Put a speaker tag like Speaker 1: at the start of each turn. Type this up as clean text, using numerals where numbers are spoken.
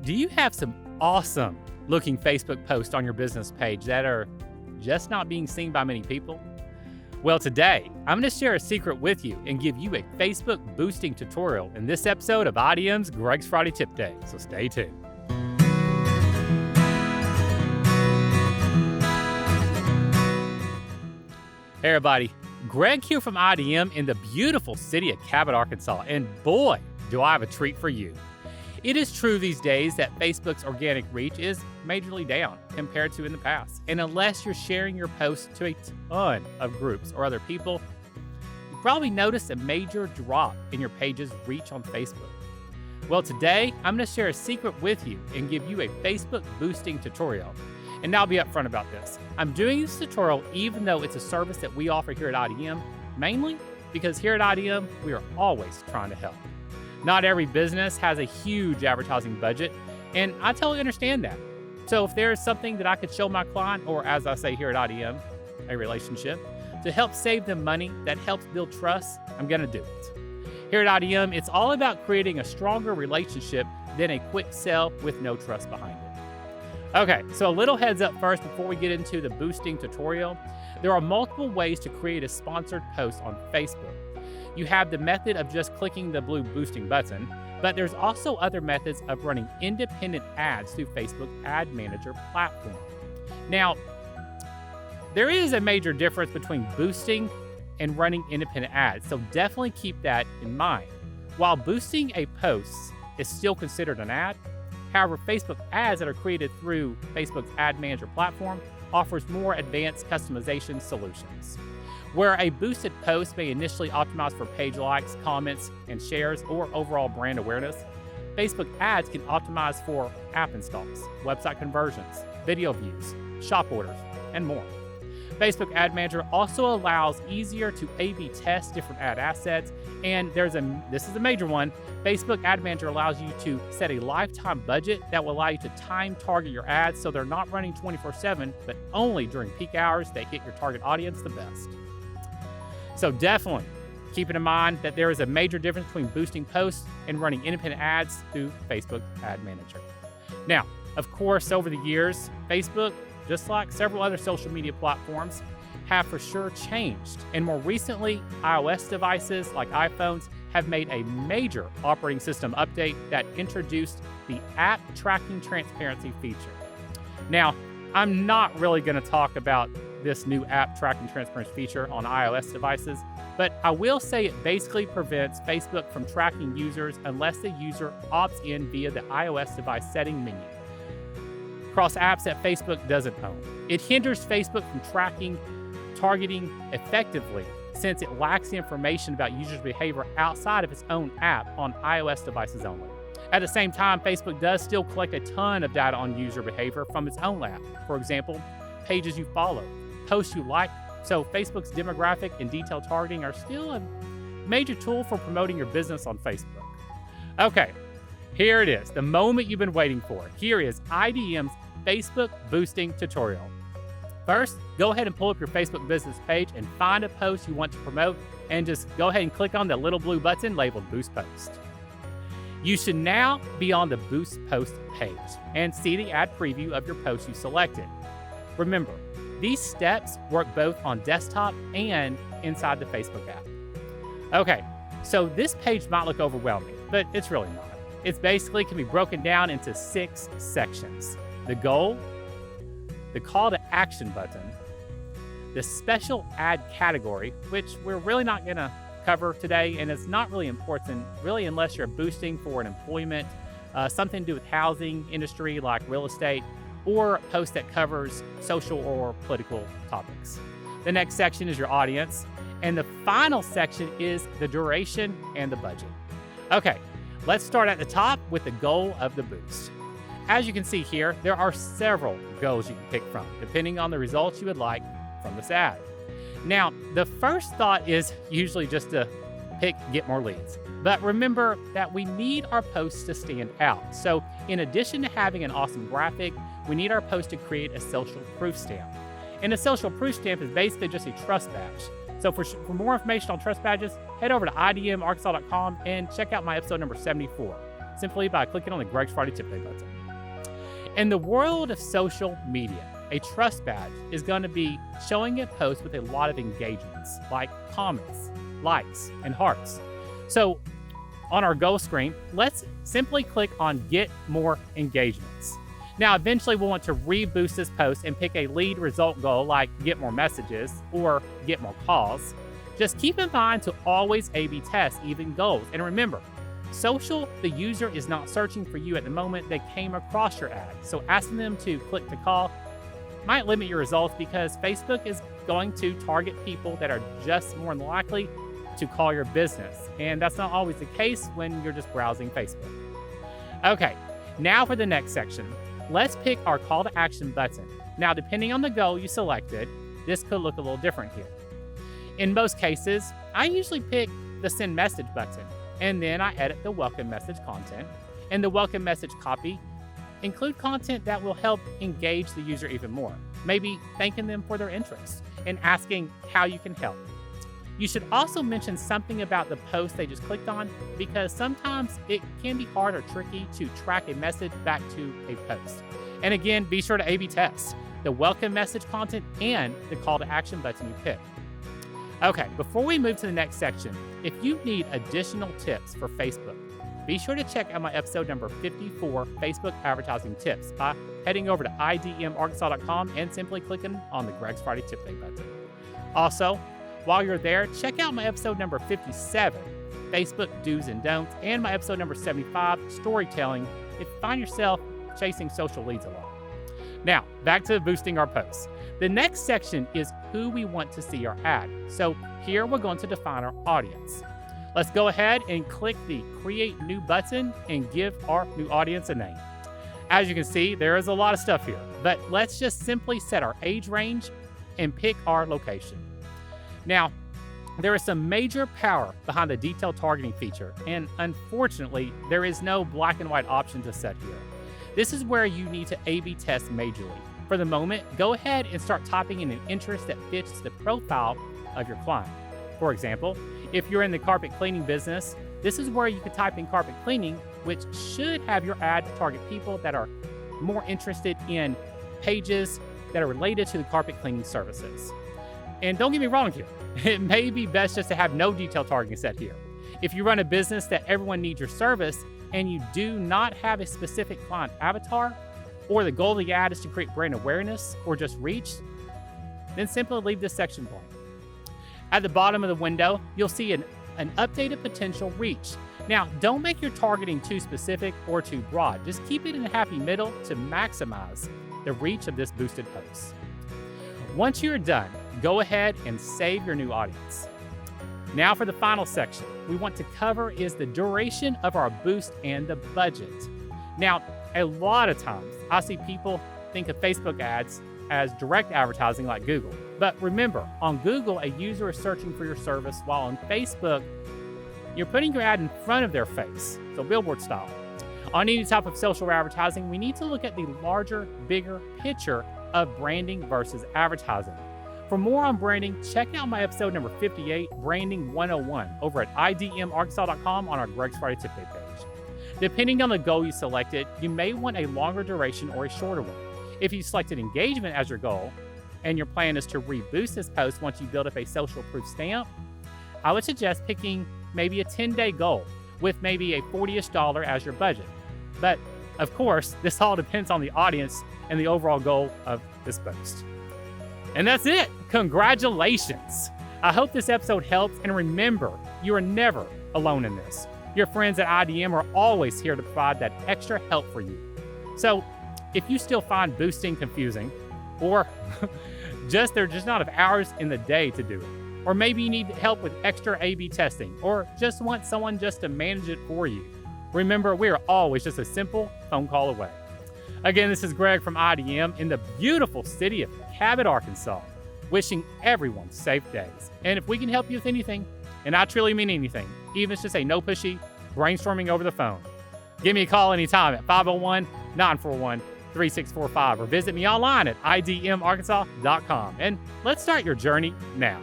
Speaker 1: Do you have some awesome looking Facebook posts on your business page that are just not being seen by many people? Well, today, I'm going to share a secret with you and give you a Facebook boosting tutorial in this episode of IDM's Greg's Friday Tip Day, so stay tuned. Hey everybody, Greg here from IDM in the beautiful city of Cabot, Arkansas, and boy, do I have a treat for you. It is true these days that Facebook's organic reach is majorly down compared to in the past. And unless you're sharing your posts to a ton of groups or other people, you probably noticed a major drop in your page's reach on Facebook. Well, today, I'm going to share a secret with you and give you a Facebook boosting tutorial. And I'll be upfront about this. I'm doing this tutorial even though it's a service that we offer here at IDM, mainly because here at IDM, we are always trying to help. Not every business has a huge advertising budget, and I totally understand that. So if there's something that I could show my client, or as I say here at IDM, a relationship, to help save them money that helps build trust, I'm gonna do it. Here at IDM, it's all about creating a stronger relationship than a quick sell with no trust behind it. Okay, so a little heads up first before we get into the boosting tutorial. There are multiple ways to create a sponsored post on Facebook. You have the method of just clicking the blue boosting button, but there's also other methods of running independent ads through Facebook Ad Manager platform. Now, there is a major difference between boosting and running independent ads, so definitely keep that in mind. While boosting a post is still considered an ad, however, Facebook ads that are created through Facebook's Ad Manager platform offers more advanced customization solutions. Where a boosted post may initially optimize for page likes, comments, and shares, or overall brand awareness, Facebook ads can optimize for app installs, website conversions, video views, shop orders, and more. Facebook Ad Manager also allows easier to A/B test different ad assets, and this is a major one. Facebook Ad Manager allows you to set a lifetime budget that will allow you to time target your ads so they're not running 24/7, but only during peak hours that hit your target audience the best. So definitely keeping in mind that there is a major difference between boosting posts and running independent ads through Facebook Ad Manager. Now, of course, over the years, Facebook, just like several other social media platforms, have for sure changed. And more recently, iOS devices like iPhones have made a major operating system update that introduced the App Tracking Transparency feature. Now, I'm not really going to talk about this new App Tracking Transparency feature on iOS devices, but I will say it basically prevents Facebook from tracking users unless the user opts in via the iOS device setting menu across apps that Facebook doesn't own. It hinders Facebook from tracking targeting effectively since it lacks the information about users' behavior outside of its own app on iOS devices only. At the same time, Facebook does still collect a ton of data on user behavior from its own app. For example, pages you follow, posts you like. So Facebook's demographic and detailed targeting are still a major tool for promoting your business on Facebook. Okay, here it is, the moment you've been waiting for. Here is IDM's Facebook boosting tutorial. First, go ahead and pull up your Facebook business page and find a post you want to promote, and just go ahead and click on the little blue button labeled Boost Post. You should now be on the Boost Post page and see the ad preview of your post you selected. Remember, these steps work both on desktop and inside the Facebook app. Okay, so this page might look overwhelming, but it's really not. It's basically can be broken down into 6 sections. The goal, the call to action button, the special ad category, which we're really not gonna cover today, and it's not really important really unless you're boosting for an employment, something to do with housing industry like real estate, or a post that covers social or political topics. The next section is your audience, and the final section is the duration and the budget. Okay, let's start at the top with the goal of the boost. As you can see here, there are several goals you can pick from, depending on the results you would like from this ad. Now, the first thought is usually just to pick get more leads. But remember that we need our posts to stand out. So in addition to having an awesome graphic, we need our post to create a social proof stamp. And a social proof stamp is basically just a trust badge. So for more information on trust badges, head over to idmarkansas.com and check out my episode number 74. simply by clicking on the Greg's Friday Tip Day button. In the world of social media, a trust badge is going to be showing a post with a lot of engagements, like comments, likes, and hearts. So on our goal screen, let's simply click on Get More Engagements. Now, eventually we'll want to reboost this post and pick a lead result goal like get more messages or get more calls. Just keep in mind to always A/B test even goals. And remember, social, the user is not searching for you at the moment. They came across your ad. So asking them to click to call might limit your results because Facebook is going to target people that are just more than likely to call your business. And that's not always the case when you're just browsing Facebook. Okay, now for the next section. Let's pick our call to action button. Now, depending on the goal you selected, this could look a little different here. In most cases, I usually pick the send message button, and then I edit the welcome message content. And the welcome message copy include content that will help engage the user even more, maybe thanking them for their interest and asking how you can help. You should also mention something about the post they just clicked on because sometimes it can be hard or tricky to track a message back to a post. And again, be sure to A/B test the welcome message content and the call to action button you pick. Okay, before we move to the next section, if you need additional tips for Facebook, be sure to check out my episode number 54, Facebook Advertising Tips, by heading over to idmarkansas.com and simply clicking on the Greg's Friday Tip Day button. Also, while you're there, check out my episode number 57, Facebook Do's and Don'ts, and my episode number 75, Storytelling, if you find yourself chasing social leads a lot. Now, back to boosting our posts. The next section is who we want to see our ad. So here we're going to define our audience. Let's go ahead and click the Create New button and give our new audience a name. As you can see, there is a lot of stuff here, but let's just simply set our age range and pick our location. Now, there is some major power behind the detailed targeting feature, and unfortunately, there is no black and white option to set here. This is where you need to A/B test majorly. For the moment, go ahead and start typing in an interest that fits the profile of your client. For example, if you're in the carpet cleaning business, this is where you could type in carpet cleaning, which should have your ad target people that are more interested in pages that are related to the carpet cleaning services. And don't get me wrong here, it may be best just to have no detailed targeting set here. If you run a business that everyone needs your service and you do not have a specific client avatar, or the goal of the ad is to create brand awareness or just reach, then simply leave this section blank. At the bottom of the window, you'll see an updated potential reach. Now, don't make your targeting too specific or too broad. Just keep it in a happy middle to maximize the reach of this boosted post. Once you're done, go ahead and save your new audience. Now for the final section we want to cover is the duration of our boost and the budget. Now, a lot of times I see people think of Facebook ads as direct advertising like Google. But remember, on Google, a user is searching for your service, while on Facebook, you're putting your ad in front of their face, so billboard style. On any type of social advertising, we need to look at the larger, bigger picture of branding versus advertising. For more on branding, check out my episode number 58, Branding 101, over at idmarkansas.com on our Greg's Friday Tip Day page. Depending on the goal you selected, you may want a longer duration or a shorter one. If you selected engagement as your goal, and your plan is to reboost this post once you build up a social proof stamp, I would suggest picking maybe a 10-day goal with maybe a $40-ish as your budget. But of course, this all depends on the audience and the overall goal of this post. And that's it. Congratulations. I hope this episode helps, and remember, you are never alone in this. Your friends at IDM are always here to provide that extra help for you. So if you still find boosting confusing, or there's just not enough hours in the day to do it, or maybe you need help with extra A/B testing, or just want someone just to manage it for you, remember, we are always just a simple phone call away. Again, this is Greg from IDM in the beautiful city of Cabot, Arkansas, wishing everyone safe days. And if we can help you with anything, and I truly mean anything, even if it's just a no pushy brainstorming over the phone, give me a call anytime at 501-941-3645 or visit me online at idmarkansas.com. And let's start your journey now.